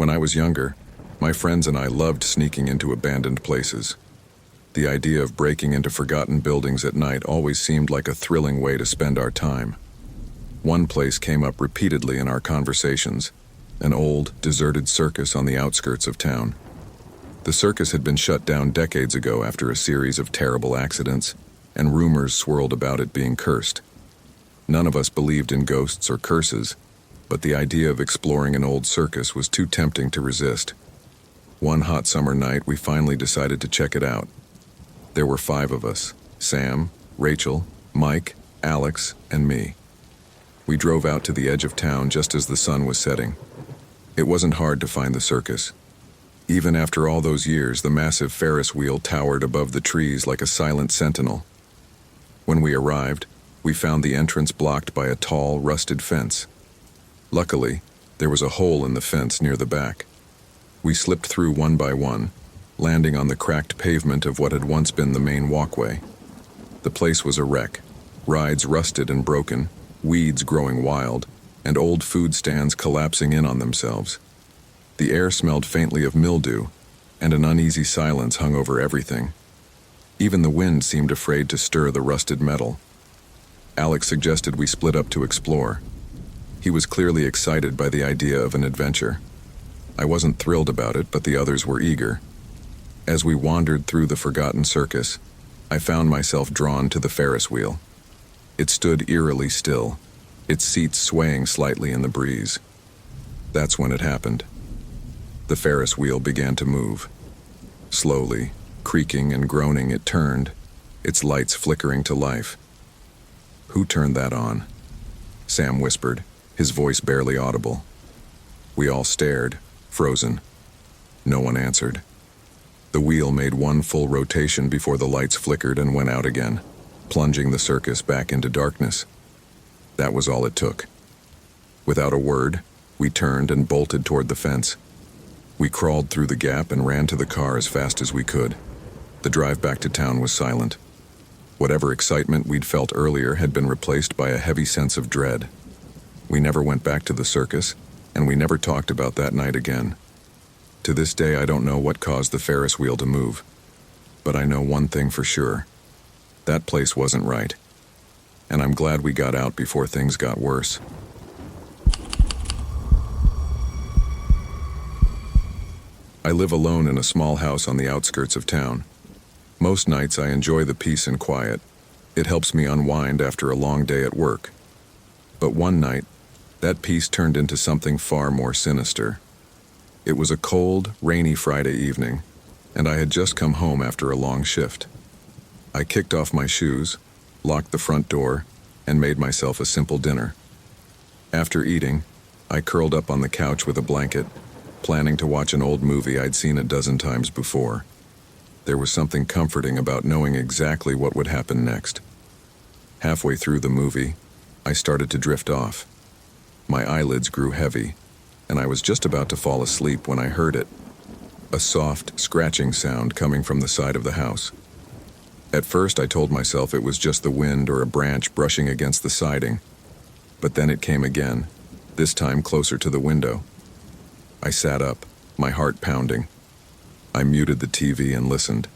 When I was younger, my friends and I loved sneaking into abandoned places. The idea of breaking into forgotten buildings at night always seemed like a thrilling way to spend our time. One place came up repeatedly in our conversations, an old, deserted circus on the outskirts of town. The circus had been shut down decades ago after a series of terrible accidents, and rumors swirled about it being cursed. None of us believed in ghosts or curses, but the idea of exploring an old circus was too tempting to resist. One hot summer night, we finally decided to check it out. There were 5 of us: Sam, Rachel, Mike, Alex, and me. We drove out to the edge of town just as the sun was setting. It wasn't hard to find the circus. Even after all those years, the massive Ferris wheel towered above the trees like a silent sentinel. When we arrived, we found the entrance blocked by a tall, rusted fence. Luckily, there was a hole in the fence near the back. We slipped through one by one, landing on the cracked pavement of what had once been the main walkway. The place was a wreck, rides rusted and broken, weeds growing wild, and old food stands collapsing in on themselves. The air smelled faintly of mildew, and an uneasy silence hung over everything. Even the wind seemed afraid to stir the rusted metal. Alex suggested we split up to explore. He was clearly excited by the idea of an adventure. I wasn't thrilled about it, but the others were eager. As we wandered through the forgotten circus, I found myself drawn to the Ferris wheel. It stood eerily still, its seats swaying slightly in the breeze. That's when it happened. The Ferris wheel began to move. Slowly, creaking and groaning, it turned, its lights flickering to life. "Who turned that on?" Sam whispered, his voice barely audible. We all stared, frozen. No one answered. The wheel made one full rotation before the lights flickered and went out again, plunging the circus back into darkness. That was all it took. Without a word, we turned and bolted toward the fence. We crawled through the gap and ran to the car as fast as we could. The drive back to town was silent. Whatever excitement we'd felt earlier had been replaced by a heavy sense of dread. We never went back to the circus, and we never talked about that night again. To this day, I don't know what caused the Ferris wheel to move, but I know one thing for sure. That place wasn't right, and I'm glad we got out before things got worse. I live alone in a small house on the outskirts of town. Most nights I enjoy the peace and quiet. It helps me unwind after a long day at work. But one night, that peace turned into something far more sinister. It was a cold, rainy Friday evening, and I had just come home after a long shift. I kicked off my shoes, locked the front door, and made myself a simple dinner. After eating, I curled up on the couch with a blanket, planning to watch an old movie I'd seen a dozen times before. There was something comforting about knowing exactly what would happen next. Halfway through the movie, I started to drift off. My eyelids grew heavy, and I was just about to fall asleep when I heard it. A soft, scratching sound coming from the side of the house. At first, I told myself it was just the wind or a branch brushing against the siding. But then it came again, this time closer to the window. I sat up, my heart pounding. I muted the TV and listened.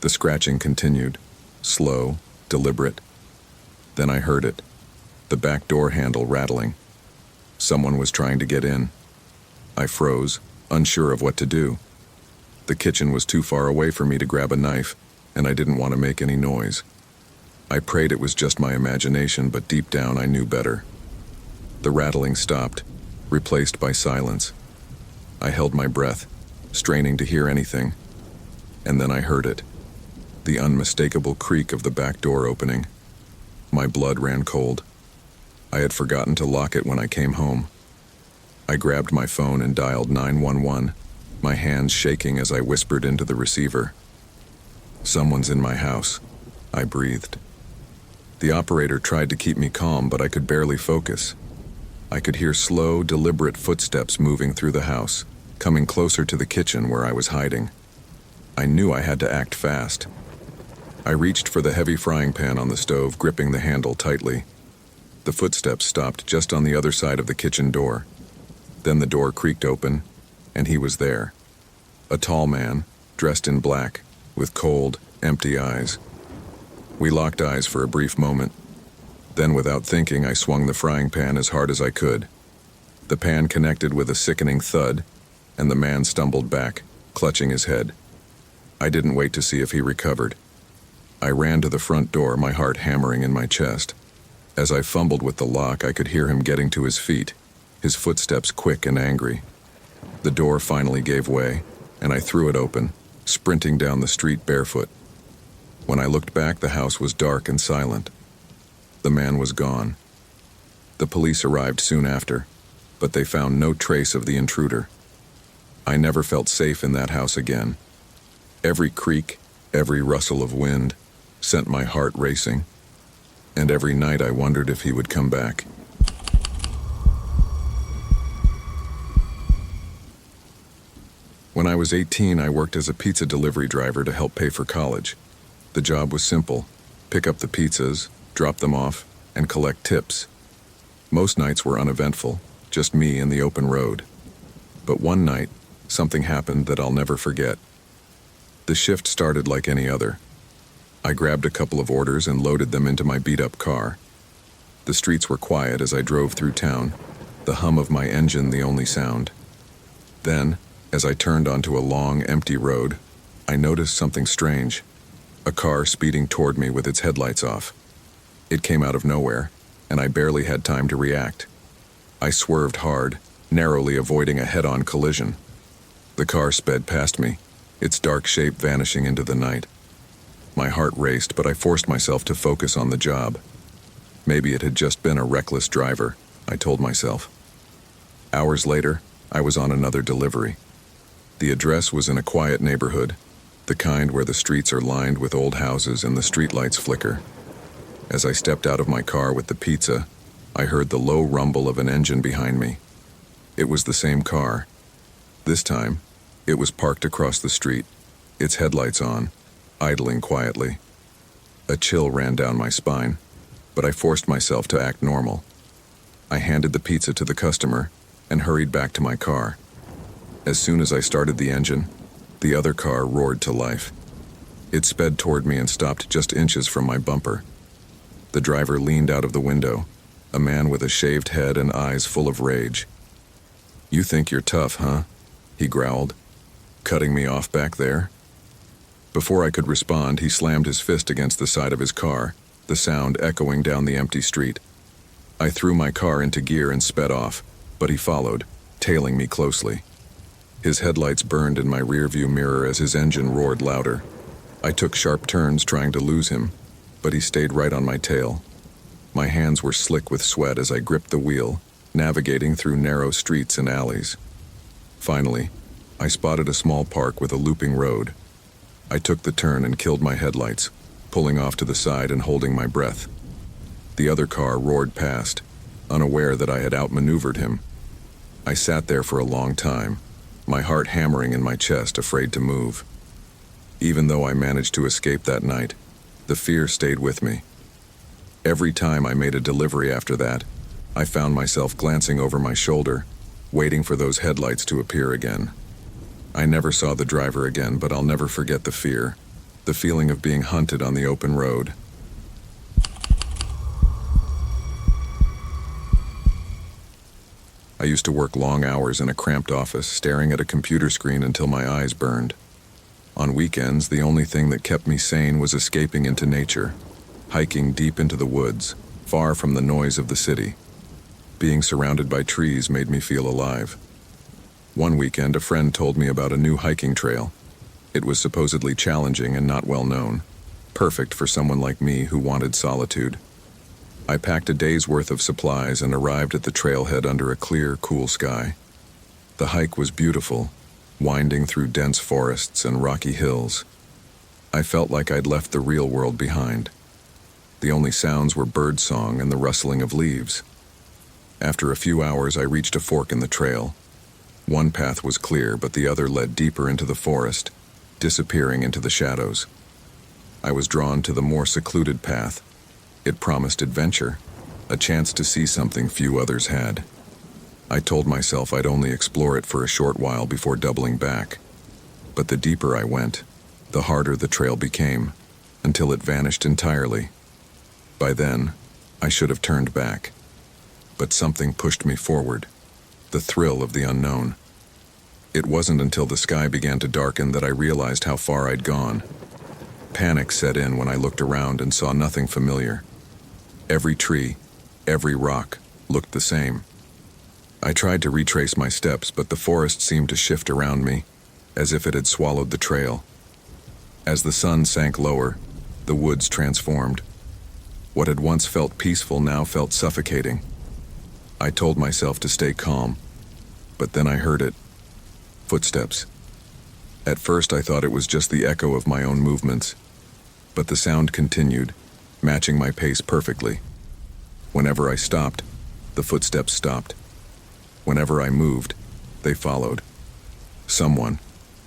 The scratching continued, slow, deliberate. Then I heard it, the back door handle rattling. Someone was trying to get in. I froze, unsure of what to do. The kitchen was too far away for me to grab a knife, and I didn't want to make any noise. I prayed it was just my imagination, but deep down I knew better. The rattling stopped, replaced by silence. I held my breath, straining to hear anything. And then I heard it, the unmistakable creak of the back door opening. My blood ran cold. I had forgotten to lock it when I came home. I grabbed my phone and dialed 911, my hands shaking as I whispered into the receiver. "Someone's in my house," I breathed. The operator tried to keep me calm, but I could barely focus. I could hear slow, deliberate footsteps moving through the house, coming closer to the kitchen where I was hiding. I knew I had to act fast. I reached for the heavy frying pan on the stove, gripping the handle tightly. The footsteps stopped just on the other side of the kitchen door. Then the door creaked open, and he was there. A tall man, dressed in black, with cold, empty eyes. We locked eyes for a brief moment. Then, without thinking, I swung the frying pan as hard as I could. The pan connected with a sickening thud, and the man stumbled back, clutching his head. I didn't wait to see if he recovered. I ran to the front door, my heart hammering in my chest. As I fumbled with the lock, I could hear him getting to his feet, his footsteps quick and angry. The door finally gave way, and I threw it open, sprinting down the street barefoot. When I looked back, the house was dark and silent. The man was gone. The police arrived soon after, but they found no trace of the intruder. I never felt safe in that house again. Every creak, every rustle of wind sent my heart racing, and every night I wondered if he would come back. When I was 18, I worked as a pizza delivery driver to help pay for college. The job was simple: pick up the pizzas, drop them off, and collect tips. Most nights were uneventful, just me and the open road. But one night, something happened that I'll never forget. The shift started like any other. I grabbed a couple of orders and loaded them into my beat-up car. The streets were quiet as I drove through town, the hum of my engine the only sound. Then, as I turned onto a long, empty road, I noticed something strange. A car speeding toward me with its headlights off. It came out of nowhere, and I barely had time to react. I swerved hard, narrowly avoiding a head-on collision. The car sped past me, its dark shape vanishing into the night. My heart raced, but I forced myself to focus on the job. Maybe it had just been a reckless driver, I told myself. Hours later, I was on another delivery. The address was in a quiet neighborhood, the kind where the streets are lined with old houses and the streetlights flicker. As I stepped out of my car with the pizza, I heard the low rumble of an engine behind me. It was the same car. This time, it was parked across the street, its headlights on, idling quietly. A chill ran down my spine, but I forced myself to act normal. I handed the pizza to the customer and hurried back to my car. As soon as I started the engine, the other car roared to life. It sped toward me and stopped just inches from my bumper. The driver leaned out of the window, a man with a shaved head and eyes full of rage. "You think you're tough, huh?" he growled. "Cutting me off back there?" Before I could respond, he slammed his fist against the side of his car, the sound echoing down the empty street. I threw my car into gear and sped off, but he followed, tailing me closely. His headlights burned in my rearview mirror as his engine roared louder. I took sharp turns trying to lose him, but he stayed right on my tail. My hands were slick with sweat as I gripped the wheel, navigating through narrow streets and alleys. Finally, I spotted a small park with a looping road. I took the turn and killed my headlights, pulling off to the side and holding my breath. The other car roared past, unaware that I had outmaneuvered him. I sat there for a long time, my heart hammering in my chest, afraid to move. Even though I managed to escape that night, the fear stayed with me. Every time I made a delivery after that, I found myself glancing over my shoulder, waiting for those headlights to appear again. I never saw the driver again, but I'll never forget the fear, the feeling of being hunted on the open road. I used to work long hours in a cramped office, staring at a computer screen until my eyes burned. On weekends, the only thing that kept me sane was escaping into nature, hiking deep into the woods, far from the noise of the city. Being surrounded by trees made me feel alive. One weekend, a friend told me about a new hiking trail. It was supposedly challenging and not well known, perfect for someone like me who wanted solitude. I packed a day's worth of supplies and arrived at the trailhead under a clear, cool sky. The hike was beautiful, winding through dense forests and rocky hills. I felt like I'd left the real world behind. The only sounds were birdsong and the rustling of leaves. After a few hours, I reached a fork in the trail. One path was clear, but the other led deeper into the forest, disappearing into the shadows. I was drawn to the more secluded path. It promised adventure, a chance to see something few others had. I told myself I'd only explore it for a short while before doubling back. But the deeper I went, the harder the trail became, until it vanished entirely. By then, I should have turned back. But something pushed me forward, the thrill of the unknown. It wasn't until the sky began to darken that I realized how far I'd gone. Panic set in when I looked around and saw nothing familiar. Every tree, every rock, looked the same. I tried to retrace my steps, but the forest seemed to shift around me, as if it had swallowed the trail. As the sun sank lower, the woods transformed. What had once felt peaceful now felt suffocating. I told myself to stay calm, but then I heard it. Footsteps. At first I thought it was just the echo of my own movements, but the sound continued, matching my pace perfectly. Whenever I stopped, the footsteps stopped. Whenever I moved, they followed. Someone,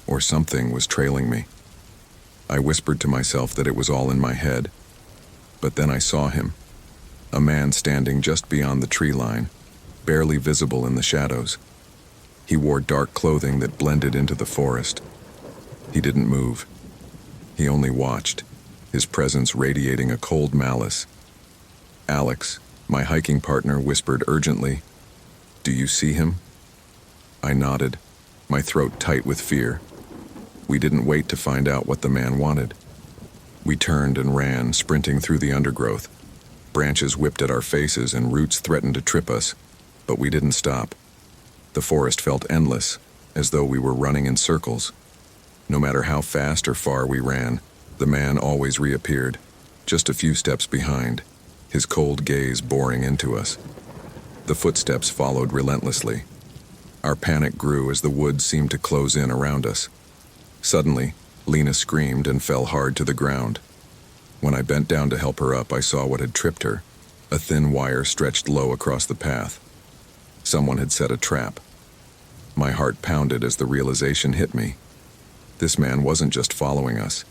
or something, was trailing me. I whispered to myself that it was all in my head, but then I saw him, a man standing just beyond the tree line, barely visible in the shadows. He wore dark clothing that blended into the forest. He didn't move. He only watched, his presence radiating a cold malice. Alex, my hiking partner, whispered urgently, "Do you see him?" I nodded, my throat tight with fear. We didn't wait to find out what the man wanted. We turned and ran, sprinting through the undergrowth. Branches whipped at our faces and roots threatened to trip us, but we didn't stop. The forest felt endless, as though we were running in circles. No matter how fast or far we ran, the man always reappeared, just a few steps behind, his cold gaze boring into us. The footsteps followed relentlessly. Our panic grew as the woods seemed to close in around us. Suddenly, Lena screamed and fell hard to the ground. When I bent down to help her up, I saw what had tripped her, a thin wire stretched low across the path. Someone had set a trap. My heart pounded as the realization hit me. This man wasn't just following us.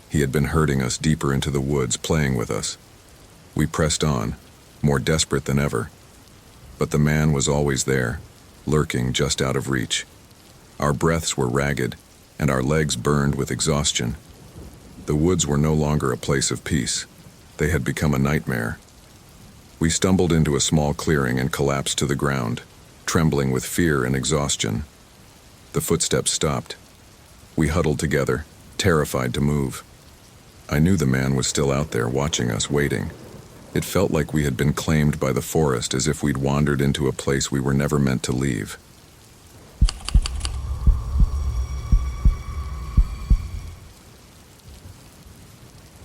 He had been herding us deeper into the woods, playing with us. We pressed on, more desperate than ever. But the man was always there, lurking just out of reach. Our breaths were ragged, and our legs burned with exhaustion. The woods were no longer a place of peace. They had become a nightmare. We stumbled into a small clearing and collapsed to the ground, trembling with fear and exhaustion. The footsteps stopped. We huddled together, terrified to move. I knew the man was still out there watching us, waiting. It felt like we had been claimed by the forest, as if we'd wandered into a place we were never meant to leave.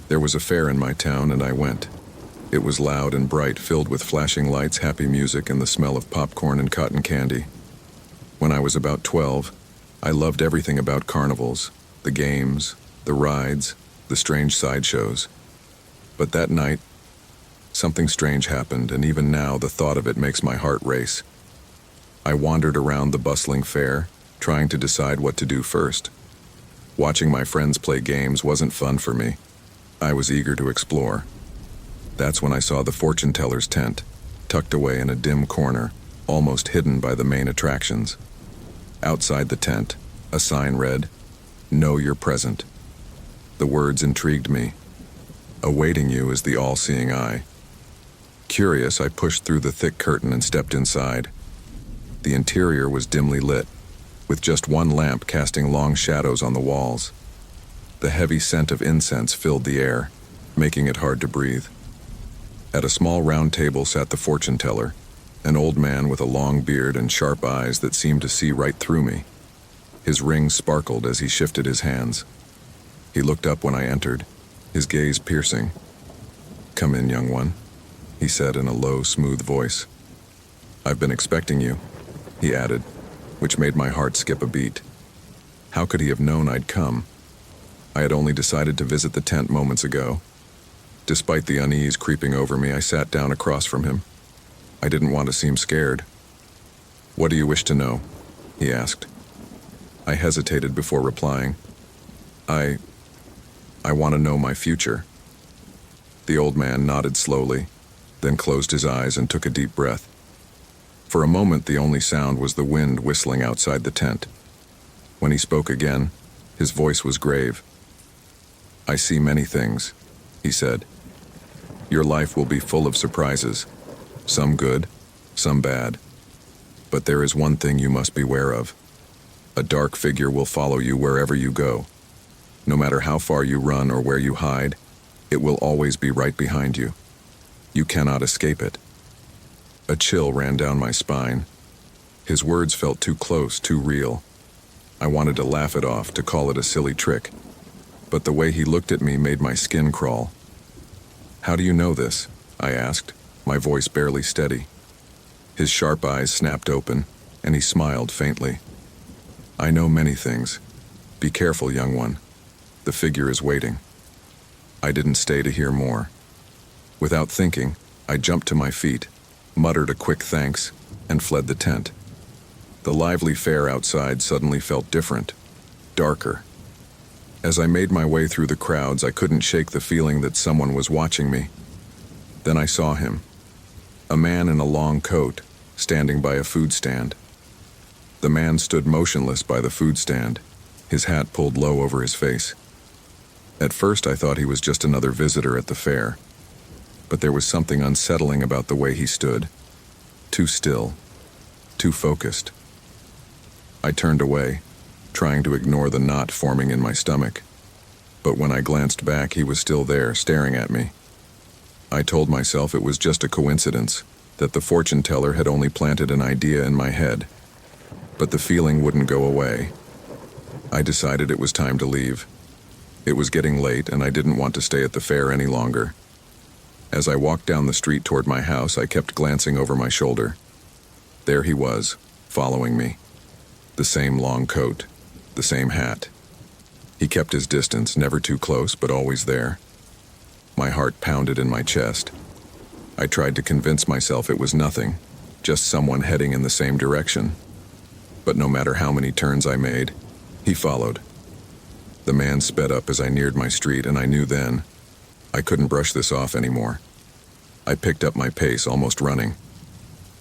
There was a fair in my town, and I went. It was loud and bright, filled with flashing lights, happy music, and the smell of popcorn and cotton candy. When I was about 12, I loved everything about carnivals, the games, the rides, the strange sideshows. But that night, something strange happened, and even now the thought of it makes my heart race. I wandered around the bustling fair, trying to decide what to do first. Watching my friends play games wasn't fun for me. I was eager to explore. That's when I saw the fortune teller's tent, tucked away in a dim corner, almost hidden by the main attractions. Outside the tent, a sign read, "Know you're present." The words intrigued me. Awaiting you is the all-seeing eye. Curious, I pushed through the thick curtain and stepped inside. The interior was dimly lit, with just one lamp casting long shadows on the walls. The heavy scent of incense filled the air, making it hard to breathe. At a small round table sat the fortune teller, an old man with a long beard and sharp eyes that seemed to see right through me. His rings sparkled as he shifted his hands. He looked up when I entered, his gaze piercing. "Come in, young one," he said in a low, smooth voice. "I've been expecting you," he added, which made my heart skip a beat. How could he have known I'd come? I had only decided to visit the tent moments ago. Despite the unease creeping over me, I sat down across from him. I didn't want to seem scared. "What do you wish to know?" he asked. I hesitated before replying. I want to know my future." The old man nodded slowly, then closed his eyes and took a deep breath. For a moment, the only sound was the wind whistling outside the tent. When he spoke again, his voice was grave. "I see many things," he said. "Your life will be full of surprises, some good, some bad. But there is one thing you must beware of. A dark figure will follow you wherever you go. No matter how far you run or where you hide, it will always be right behind you. You cannot escape it." A chill ran down my spine. His words felt too close, too real. I wanted to laugh it off, to call it a silly trick. But the way he looked at me made my skin crawl. "How do you know this?" I asked, my voice barely steady. His sharp eyes snapped open, and he smiled faintly. "I know many things. Be careful, young one. The figure is waiting." I didn't stay to hear more. Without thinking, I jumped to my feet, muttered a quick thanks, and fled the tent. The lively fair outside suddenly felt different, darker. As I made my way through the crowds, I couldn't shake the feeling that someone was watching me. Then I saw him. A man in a long coat, standing by a food stand. The man stood motionless by the food stand, his hat pulled low over his face. At first I thought he was just another visitor at the fair, but there was something unsettling about the way he stood. Too still, too focused. I turned away, trying to ignore the knot forming in my stomach. But when I glanced back, he was still there, staring at me. I told myself it was just a coincidence, that the fortune teller had only planted an idea in my head. But the feeling wouldn't go away. I decided it was time to leave. It was getting late, and I didn't want to stay at the fair any longer. As I walked down the street toward my house, I kept glancing over my shoulder. There he was, following me. The same long coat, the same hat. He kept his distance, never too close, but always there. My heart pounded in my chest. I tried to convince myself it was nothing, just someone heading in the same direction. But no matter how many turns I made, he followed. The man sped up as I neared my street, and I knew then I couldn't brush this off anymore. I picked up my pace, almost running.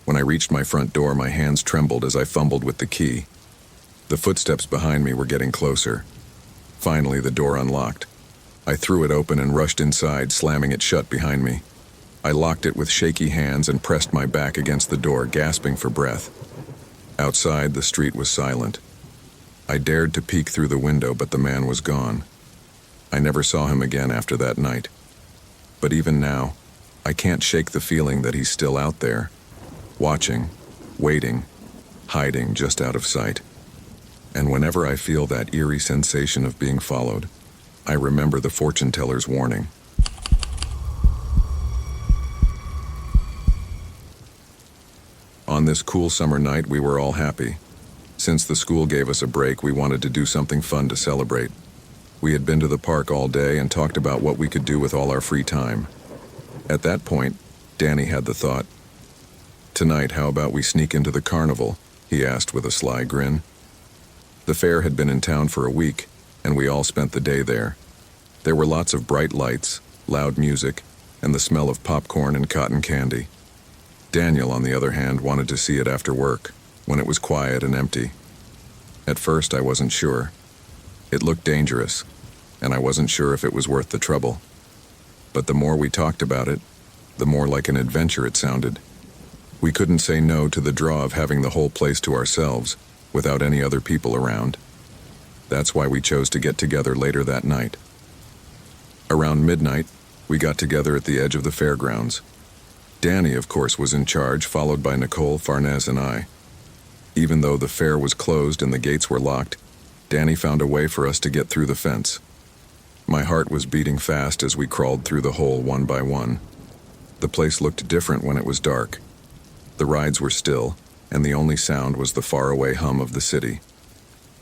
When I reached my front door, my hands trembled as I fumbled with the key. The footsteps behind me were getting closer. Finally, the door unlocked. I threw it open and rushed inside, slamming it shut behind me. I locked it with shaky hands and pressed my back against the door, gasping for breath. Outside, the street was silent. I dared to peek through the window, but the man was gone. I never saw him again after that night. But even now, I can't shake the feeling that he's still out there, watching, waiting, hiding just out of sight. And whenever I feel that eerie sensation of being followed, I remember the fortune teller's warning. On this cool summer night, we were all happy. Since the school gave us a break, we wanted to do something fun to celebrate. We had been to the park all day and talked about what we could do with all our free time. At that point, Danny had the thought. "Tonight, how about we sneak into the carnival?" he asked with a sly grin. The fair had been in town for a week, and we all spent the day there. There were lots of bright lights, loud music, and the smell of popcorn and cotton candy. Daniel, on the other hand, wanted to see it after work, when it was quiet and empty. At first, I wasn't sure. It looked dangerous, and I wasn't sure if it was worth the trouble. But the more we talked about it, the more like an adventure it sounded. We couldn't say no to the draw of having the whole place to ourselves, without any other people around. That's why we chose to get together later that night. Around midnight, we got together at the edge of the fairgrounds. Danny, of course, was in charge, followed by Nicole, Farnez, and I. Even though the fair was closed and the gates were locked, Danny found a way for us to get through the fence. My heart was beating fast as we crawled through the hole one by one. The place looked different when it was dark. The rides were still, and the only sound was the faraway hum of the city.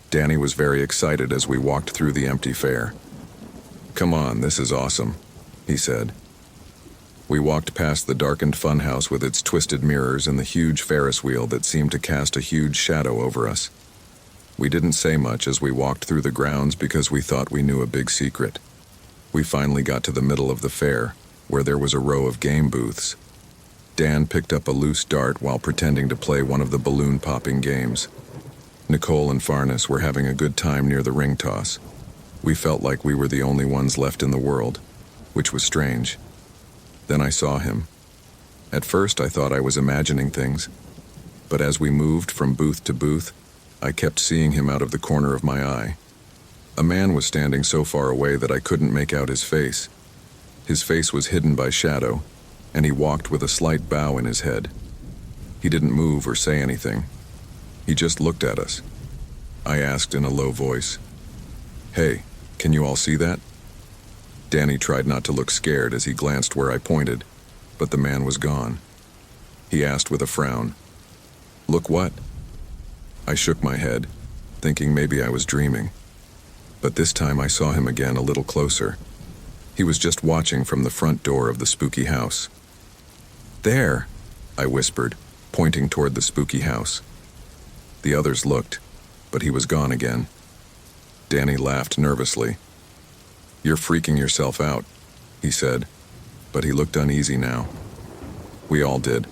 Danny was very excited as we walked through the empty fair. "Come on, this is awesome," he said. We walked past the darkened funhouse with its twisted mirrors and the huge Ferris wheel that seemed to cast a huge shadow over us. We didn't say much as we walked through the grounds because we thought we knew a big secret. We finally got to the middle of the fair, where there was a row of game booths. Dan picked up a loose dart while pretending to play one of the balloon-popping games. Nicole and Farnes were having a good time near the ring toss. We felt like we were the only ones left in the world, which was strange. Then I saw him. At first I thought I was imagining things, but as we moved from booth to booth, I kept seeing him out of the corner of my eye. A man was standing so far away that I couldn't make out his face. His face was hidden by shadow, and he walked with a slight bow in his head. He didn't move or say anything. He just looked at us. I asked in a low voice, "Hey, can you all see that?" Danny tried not to look scared as he glanced where I pointed, but the man was gone. He asked with a frown, "Look what?" I shook my head, thinking maybe I was dreaming. But this time I saw him again a little closer. He was just watching from the front door of the spooky house. "There," I whispered, pointing toward the spooky house. The others looked, but he was gone again. Danny laughed nervously. "You're freaking yourself out," he said, but he looked uneasy now. We all did.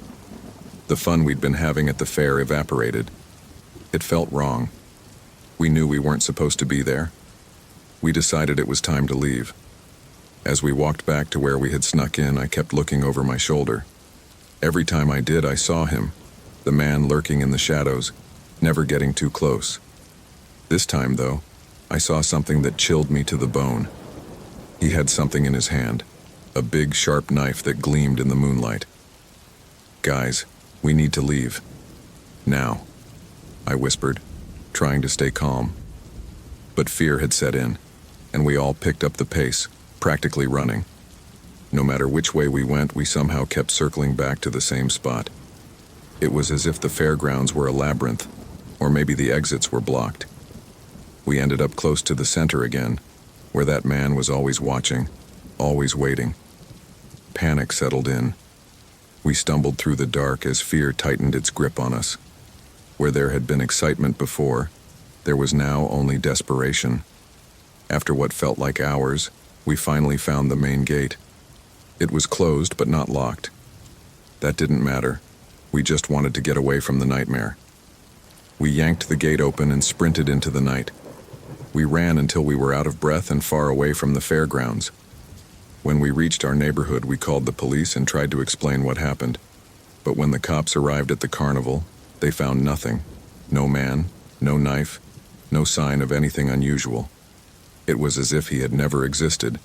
The fun we'd been having at the fair evaporated. It felt wrong. We knew we weren't supposed to be there. We decided it was time to leave. As we walked back to where we had snuck in, I kept looking over my shoulder. Every time I did, I saw him, the man lurking in the shadows, never getting too close. This time, though, I saw something that chilled me to the bone. He had something in his hand, a big, sharp knife that gleamed in the moonlight. "Guys, we need to leave. Now," I whispered, trying to stay calm. But fear had set in, and we all picked up the pace, practically running. No matter which way we went, we somehow kept circling back to the same spot. It was as if the fairgrounds were a labyrinth, or maybe the exits were blocked. We ended up close to the center again, where that man was always watching, always waiting. Panic settled in. We stumbled through the dark as fear tightened its grip on us. Where there had been excitement before, there was now only desperation. After what felt like hours, we finally found the main gate. It was closed but not locked. That didn't matter. We just wanted to get away from the nightmare. We yanked the gate open and sprinted into the night. We ran until we were out of breath and far away from the fairgrounds. When we reached our neighborhood, we called the police and tried to explain what happened. But when the cops arrived at the carnival, they found nothing. No man, no knife, no sign of anything unusual. It was as if he had never existed.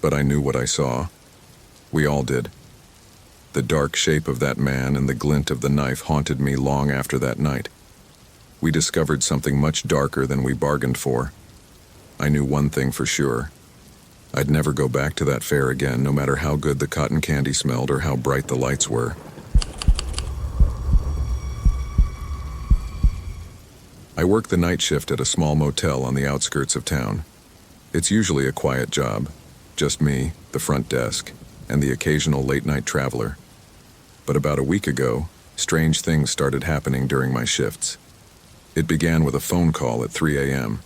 But I knew what I saw. We all did. The dark shape of that man and the glint of the knife haunted me long after that night. We discovered something much darker than we bargained for. I knew one thing for sure. I'd never go back to that fair again, no matter how good the cotton candy smelled or how bright the lights were. I work the night shift at a small motel on the outskirts of town. It's usually a quiet job, just me, the front desk, and the occasional late-night traveler. But about a week ago, strange things started happening during my shifts. It began with a phone call at 3 a.m.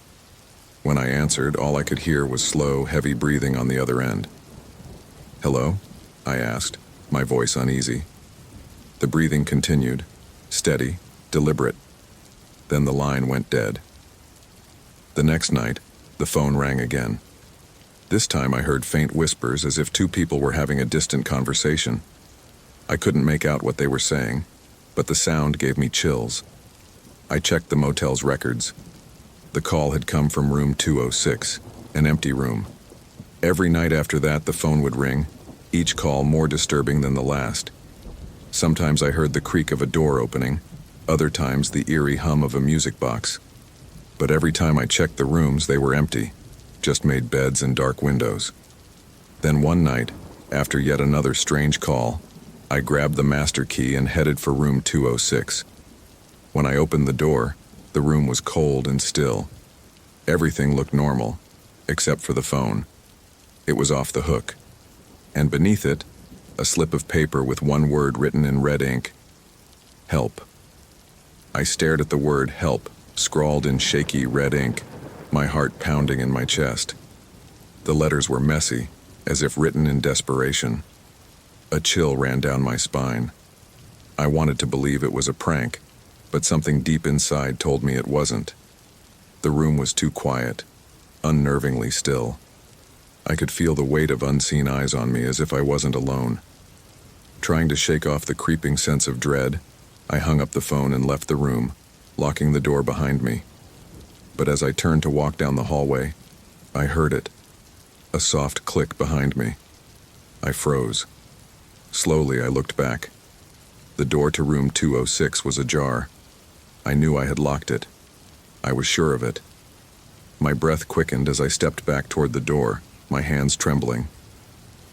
When I answered, all I could hear was slow, heavy breathing on the other end. "Hello?" I asked, my voice uneasy. The breathing continued, steady, deliberate. Then the line went dead. The next night, the phone rang again. This time I heard faint whispers as if two people were having a distant conversation. I couldn't make out what they were saying, but the sound gave me chills. I checked the motel's records. The call had come from room 206, an empty room. Every night after that, the phone would ring, each call more disturbing than the last. Sometimes I heard the creak of a door opening, other times the eerie hum of a music box. But every time I checked the rooms, they were empty, just made beds and dark windows. Then one night, after yet another strange call, I grabbed the master key and headed for room 206. When I opened the door, the room was cold and still. Everything looked normal, except for the phone. It was off the hook. And beneath it, a slip of paper with one word written in red ink. Help. I stared at the word help, scrawled in shaky red ink, my heart pounding in my chest. The letters were messy, as if written in desperation. A chill ran down my spine. I wanted to believe it was a prank, but something deep inside told me it wasn't. The room was too quiet, unnervingly still. I could feel the weight of unseen eyes on me as if I wasn't alone. Trying to shake off the creeping sense of dread, I hung up the phone and left the room, locking the door behind me. But as I turned to walk down the hallway, I heard it, a soft click behind me. I froze. Slowly, I looked back. The door to room 206 was ajar. I knew I had locked it. I was sure of it. My breath quickened as I stepped back toward the door, my hands trembling.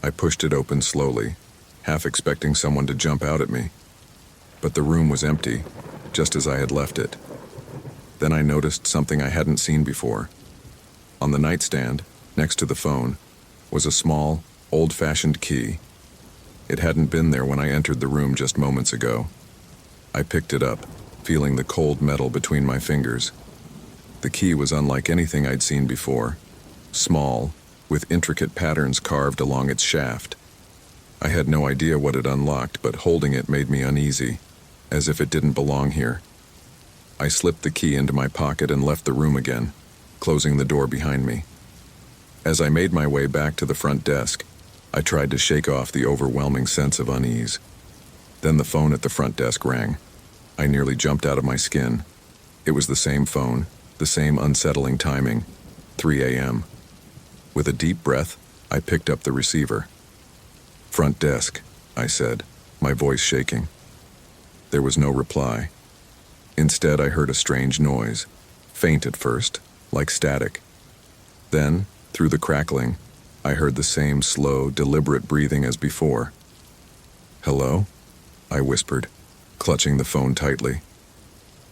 I pushed it open slowly, half expecting someone to jump out at me. But the room was empty, just as I had left it. Then I noticed something I hadn't seen before. On the nightstand, next to the phone, was a small, old-fashioned key. It hadn't been there when I entered the room just moments ago. I picked it up, feeling the cold metal between my fingers. The key was unlike anything I'd seen before. Small, with intricate patterns carved along its shaft. I had no idea what it unlocked, but holding it made me uneasy, as if it didn't belong here. I slipped the key into my pocket and left the room again, closing the door behind me. As I made my way back to the front desk, I tried to shake off the overwhelming sense of unease. Then the phone at the front desk rang. I nearly jumped out of my skin. It was the same phone, the same unsettling timing, 3 a.m. With a deep breath, I picked up the receiver. "Front desk," I said, my voice shaking. There was no reply. Instead, I heard a strange noise, faint at first, like static. Then, through the crackling, I heard the same slow, deliberate breathing as before. "Hello?" I whispered, clutching the phone tightly.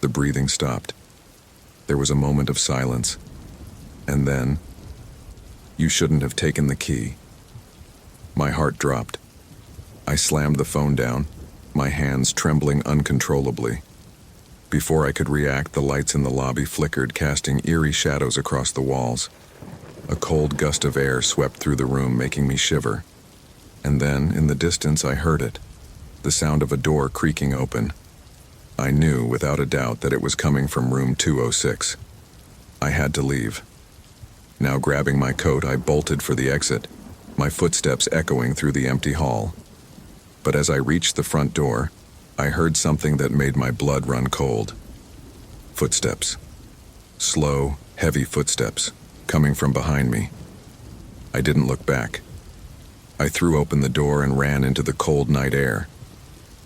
The breathing stopped. There was a moment of silence. And then, "You shouldn't have taken the key." My heart dropped. I slammed the phone down, my hands trembling uncontrollably. Before I could react, the lights in the lobby flickered, casting eerie shadows across the walls. A cold gust of air swept through the room, making me shiver. And then, in the distance, I heard it, the sound of a door creaking open. I knew, without a doubt, that it was coming from room 206. I had to leave. Now grabbing my coat, I bolted for the exit, my footsteps echoing through the empty hall. But as I reached the front door, I heard something that made my blood run cold. Footsteps. Slow, heavy footsteps, coming from behind me. I didn't look back. I threw open the door and ran into the cold night air.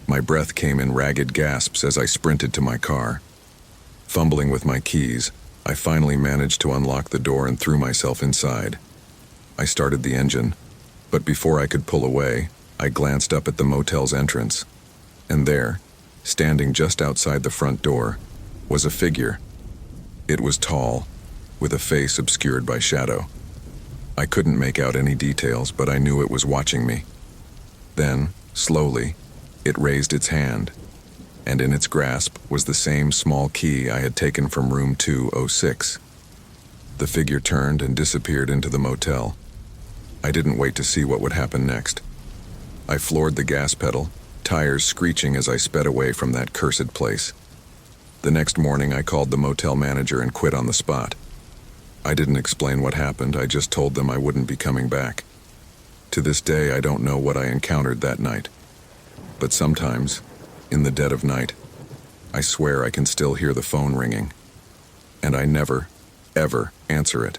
My breath came in ragged gasps as I sprinted to my car. Fumbling with my keys, I finally managed to unlock the door and threw myself inside. I started the engine, but before I could pull away, I glanced up at the motel's entrance. And there, standing just outside the front door, was a figure. It was tall, with a face obscured by shadow. I couldn't make out any details, but I knew it was watching me. Then, slowly, it raised its hand, and in its grasp was the same small key I had taken from room 206. The figure turned and disappeared into the motel. I didn't wait to see what would happen next. I floored the gas pedal, tires screeching as I sped away from that cursed place. The next morning, I called the motel manager and quit on the spot. I didn't explain what happened, I just told them I wouldn't be coming back. To this day, I don't know what I encountered that night. But sometimes, in the dead of night, I swear I can still hear the phone ringing. And I never, ever answer it.